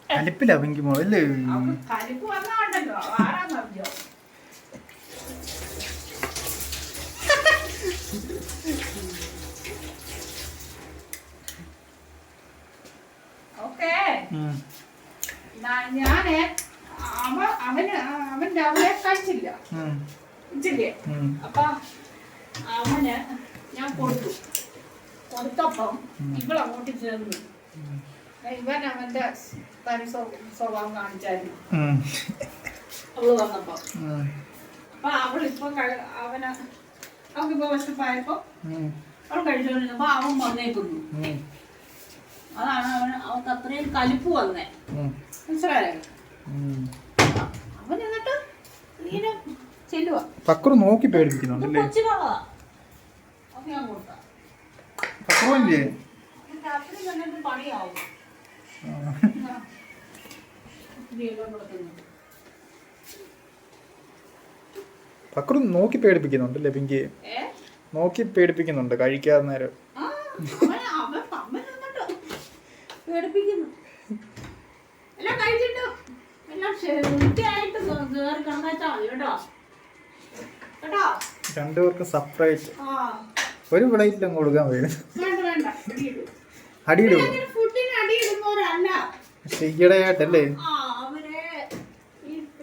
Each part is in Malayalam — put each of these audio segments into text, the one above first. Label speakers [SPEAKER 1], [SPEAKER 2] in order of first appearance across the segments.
[SPEAKER 1] കലിപ്പില്ല പിങ്കി മോളല്ലേ?
[SPEAKER 2] കലിപ്പ് വന്നാണ്ടല്ലോ ആരാന്നറിയോ? ഓക്കേ, ഞാന് അവൻ രാവിലെ കഴിച്ചില്ല ഇച്ചില്ലേ. അപ്പൊ അവന് ഞാൻ കൊടുത്തപ്പം ഇവളങ്ങോട്ട് ചേർന്നു. ഇവൻ അവന്റെ തനി സ്വഭാവം കാണിച്ചായിരുന്നു അവള് വന്നപ്പോ. അപ്പൊ അവളിപ്പൊ അവക്കിപ്പോ വിശപ്പായപ്പോ അവൾ കഴിച്ചോണ്ടിരുന്നപ്പോ അവൻ വന്നേക്കുന്നു. അതാണ് അവൾക്ക് അത്രയും കലിപ്പ് വന്നേ, മനസ്സിലായോ? അവൻ എന്നിട്ട് ഇങ്ങനെ ചെല്ലുവാ.
[SPEAKER 1] പക്രു നോക്കി പേടിപ്പിക്കുന്നുണ്ടല്ലേ?
[SPEAKER 2] പണിയാവും.
[SPEAKER 1] പക്രു നോക്കി പേടിപ്പിക്കുന്നുണ്ടല്ലേ പിങ്കി? നോക്കി പേടിപ്പിക്കുന്നുണ്ട് കഴിക്കാതെ നേരം.
[SPEAKER 2] പേടിപ്പിക്കുന്നു. എല്ലാം കഴിച്ചിട്ടോ എല്ലാം വൃത്തിയായിട്ട് കേറി കണ്ടാച്ചാ മതി കേട്ടോ. കേട്ടോ,
[SPEAKER 1] രണ്ടുപേർക്ക് സെപ്പറേറ്റ് ഒരു പ്ലേറ്റിലും കൊടുക്കാൻ വരും.
[SPEAKER 2] വേണ്ട
[SPEAKER 1] അടിയിടും
[SPEAKER 2] ഫുഡിന് അടിയിടുന്നവരല്ല.
[SPEAKER 1] ഈയിടെയായിട്ടല്ലേ
[SPEAKER 2] അവര്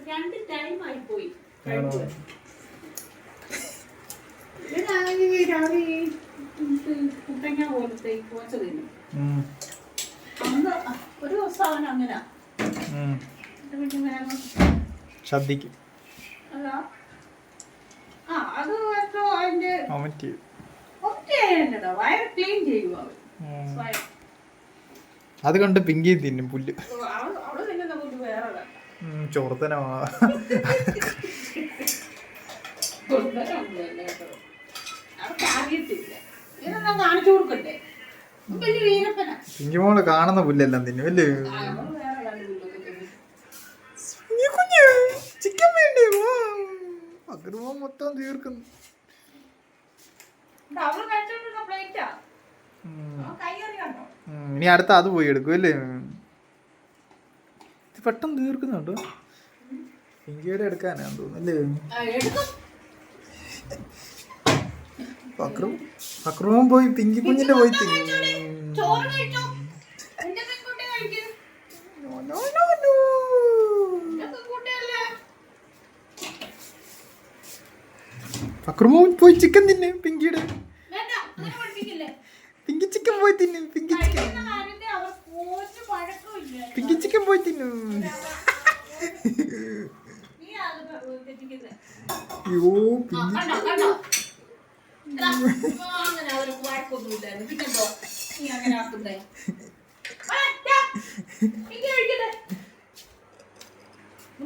[SPEAKER 2] രണ്ട് ടൈം ആയി പോയി. കുട്ടങ്ങ പോലത്തെ കോച്ച തിന്നും. അന്ന് ഒരു ദിവസം അവൻ അങ്ങനെ
[SPEAKER 1] ശ്രദ്ധിക്കും.
[SPEAKER 2] അത് അതിന്റെ വയറ് ക്ലീൻ ചെയ്യുക അവൻ.
[SPEAKER 1] അത് കണ്ട് പിങ്കി തിന്നും പുല്ല്.
[SPEAKER 2] അവള് തിന്നുന്ന പുല്ല് വേറെ
[SPEAKER 1] ചോർത്തനോ
[SPEAKER 2] അറിയത്തില്ല. ഇതൊന്നും കാണിച്ചു കൊടുക്കണ്ടേ?
[SPEAKER 1] പിങ്കി മോള് കാണുന്ന പുല്ലെല്ലാം തിന്നും അല്ലേ? ചിക്കൻ വേണ്ടേ? അഗ്രഹം മൊത്തം തീർക്കുന്നു. ഇനി അടുത്ത അത് പോയി എടുക്കും അല്ലേ? ഇത് പെട്ടെന്ന് തീർക്കുന്നുണ്ടോ? പിങ്കിയുടെ എടുക്കാനാന്ന് തോന്നുന്നു അല്ലേ? പക്രവും പോയി പിങ്കി കുഞ്ഞിന്റെ പോയി പക്രമോൻ പോയി ചിക്കൻ തിന്നെ. പിങ്കിയുടെ പിങ്കി ചിക്കൻ പോയി തിന്നും. പിങ്കി ചിക്കൻ പോയി തിന്നും. അയ്യോ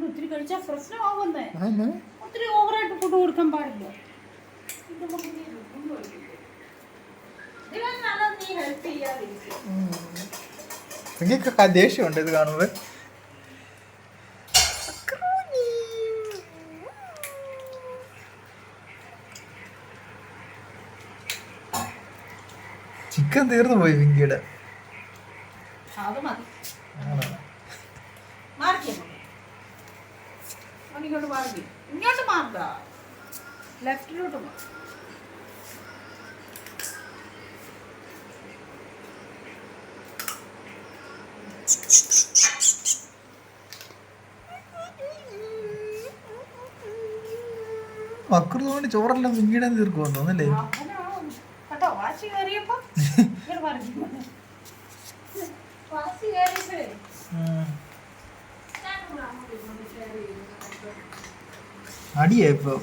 [SPEAKER 2] ഒത്തിരി കഴിച്ചാൽ പ്രശ്നമാവുന്നേ. ഒത്തിരി ഓവറായിട്ട് ഫുഡ് കൊടുക്കാൻ പാടില്ല.
[SPEAKER 1] പിങ്കിക്ക് ദേഷ്യമുണ്ട് ഇത് കാണുമ്പോ. ചിക്കൻ തീർന്നു പോയി പിങ്കിയുടെ.
[SPEAKER 2] ഇങ്ങോട്ട് മാറുക, ലെഫ്റ്റിലോട്ട് മാറുക.
[SPEAKER 1] മക്കളോണ്ട് ചോറെല്ലാം പിങ്കിയുടെ തീർക്കുമെന്ന് തോന്നല്ലേ?
[SPEAKER 2] കേട്ടോ, വാശി കയറിയപ്പോ
[SPEAKER 1] അടിയാ ഇപ്പൊ.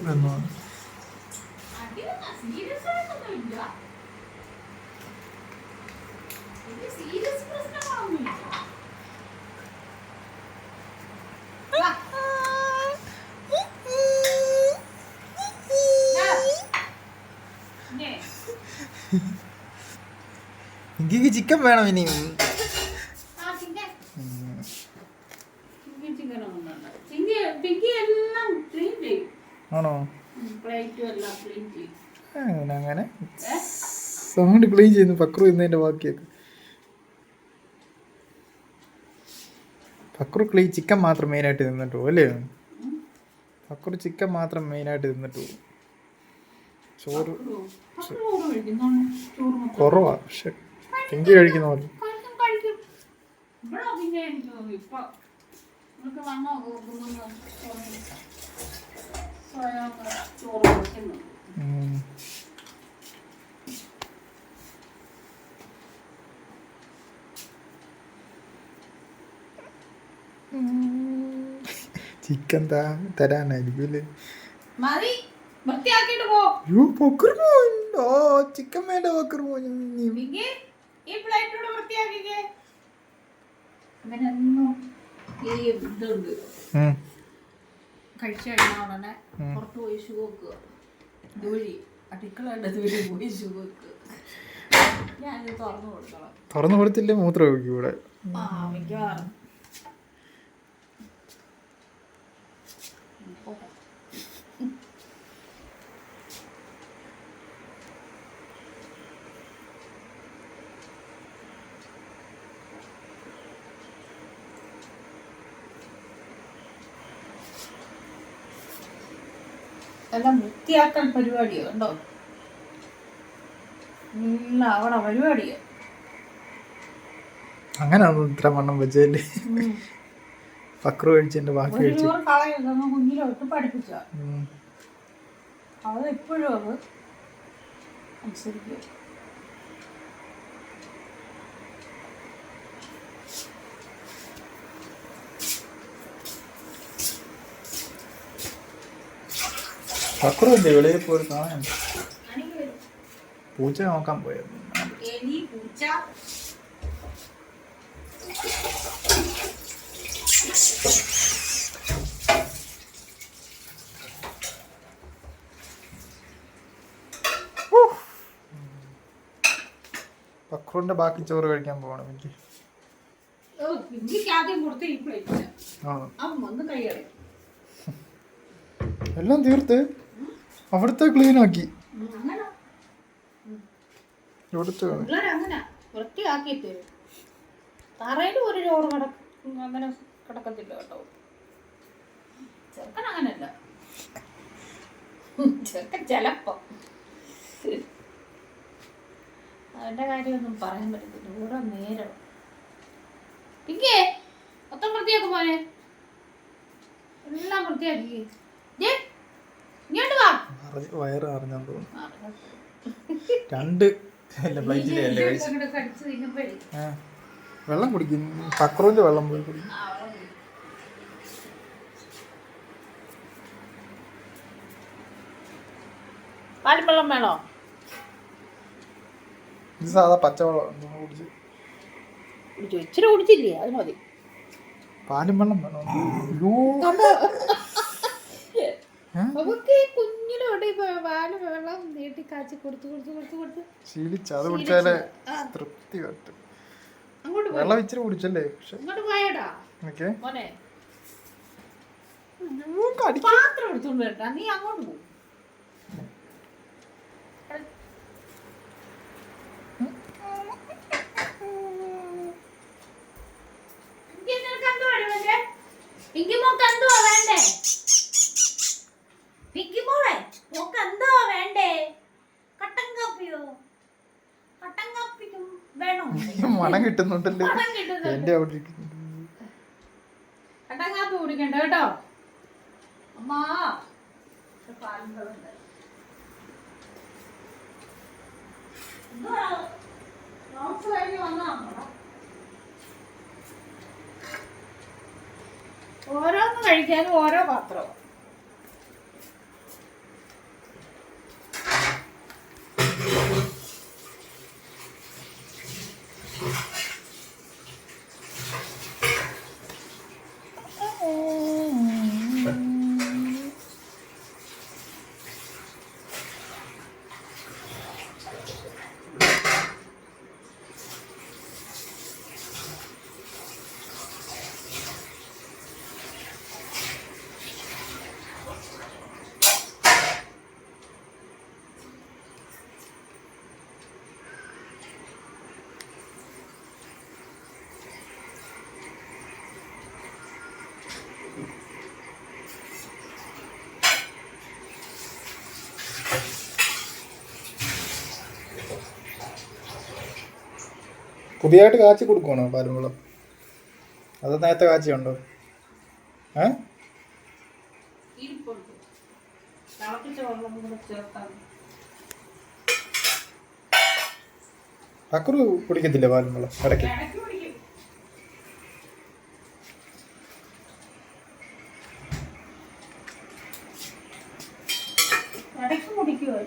[SPEAKER 1] പിങ്കിക്ക് ചിക്കൻ വേണം ഇനി. ആണോ? അങ്ങനെ സൗണ്ട് ക്ലീൻ ചെയ്യുന്നു. പക്രു ഇന്നതിന്റെ ബാക്കിയൊക്കെ ഫക്രുക്കളി ചിക്കൻ മാത്രം മെയിനായിട്ട് തിന്നിട്ട് പോകും അല്ലേ? ഫക്രു ചിക്കൻ മാത്രം മെയിനായിട്ട് തിന്നിട്ട് പോകും. ചോറ് കുറവാ, പക്ഷെ പിങ്കി കഴിക്കുന്ന പോലെ. ചിക്കൻ തരാനായിരിക്കും അല്ലേ? ചിക്കൻ വേണ്ട ഫക്രു
[SPEAKER 2] കഴിച്ചു കഴിഞ്ഞാൽ ഉടനെ പുറത്ത് പോയി ഷൂ വെക്കുക. ജോലി അടുക്കളയുടെ ജോലി പോയി ഷൂ വെക്കുക. ഞാനിത് തുറന്നു കൊടുക്കണം.
[SPEAKER 1] തുറന്നു കൊടുത്തില്ലേ മൂത്രം ഒഴിക്കും ഇവിടെ.
[SPEAKER 2] മിക്കവാറും എല്ലാം വൃത്തിയാക്കൽ പരിപാടിയോ ഉണ്ടോ? എല്ലാം അവിടെ പരിപാടിയോ.
[SPEAKER 1] അങ്ങനെ ഇത്ര വണ്ണം വെച്ചല്ലേ? ഫക്രു കഴിച്ചതിന്റെ ബാക്കി കഴിച്ചു.
[SPEAKER 2] കുഞ്ഞിലോട്ട് പഠിപ്പിച്ച അത് എപ്പോഴും അത് അനുസരിക്കും.
[SPEAKER 1] ഫക്രു അല്ലേ വെളിയിൽ പോയി കാണാൻ? പൂച്ച നോക്കാൻ പോയത്. ഫക്രുവിന്റെ ബാക്കി ചോറ് കഴിക്കാൻ പോകണം എനിക്ക്. എല്ലാം തീർത്ത് അവിടുത്തെ ക്ലീൻ ആക്കി
[SPEAKER 2] വൃത്തിയാക്കിയിട്ട് തറയിൽ ഒരു ചോറ് അങ്ങനെ കിടക്കത്തില്ല കേട്ടോ. ചെറുക്കൻ അങ്ങനല്ല. ചെറുക്കൻ ചെലപ്പോ അതിന്റെ കാര്യമൊന്നും പറയാൻ പറ്റത്തില്ല. ഓരോ നേരം പിങ്കേ മൊത്തം വൃത്തിയാക്കും മോനെ. എല്ലാം വൃത്തിയാക്കി. ഇങ്ങോട്ട് വാ.
[SPEAKER 1] വയറ് അറിഞ്ഞാന്ന് തോന്നുന്നു. രണ്ട് വെള്ളം കുടിക്കും. ഫക്രുവിന്റെ വെള്ളം പോയി കുടിക്കും.
[SPEAKER 2] പാലും വെള്ളം വേണോ?
[SPEAKER 1] ഇത് സാധാ പച്ചവെള്ളം കുടിച്ചു.
[SPEAKER 2] ഇച്ചിരി കുടിച്ചില്ലേ? അത് മതി.
[SPEAKER 1] പാലും വെള്ളം വേണോ?
[SPEAKER 2] നമുക്ക് ഈ കുഞ്ഞിലോട്ട് പാല് വെള്ളം നീട്ടി കാച്ചി കൊടുത്ത്
[SPEAKER 1] ശീലിച്ച അത് കുടിച്ചാലേ തൃപ്തി പറ്റും. വെള്ളം ഇച്ചിരി കുടിച്ചല്ലേ?
[SPEAKER 2] ഇങ്ങോട്ട് പോയടാ മോനെ. പാത്രം എടുത്തോണ്ട് വരട്ടാ. നീ അങ്ങോട്ട് പോകും.
[SPEAKER 1] മണം കിട്ടുന്നുണ്ടല്ലോ. എന്റെ അവിടെ
[SPEAKER 2] കട്ടൻ കാപ്പി കുടിക്കണ്ട കേട്ടോ അമ്മാ. ഓരോന്ന് കഴിക്കാനും ഓരോ പാത്രം.
[SPEAKER 1] പുതിയതായിട്ട് കാച്ചി കൊടുക്കണോ പാലും വെള്ളം? അത് നേരത്തെ കാച്ചിയുണ്ടോ? ഏ
[SPEAKER 2] ഇരിപ്പുണ്ട്. തിളപ്പിച്ച വെള്ളം കൂടെ ചേർത്താൽ
[SPEAKER 1] അക്കുറു കുടിക്കത്തില്ലേ പാലും വെള്ളം ഇടയ്ക്ക്?
[SPEAKER 2] ഇടയ്ക്ക് കുടിക്കും. ഇടയ്ക്ക് കുടിക്കുമോ?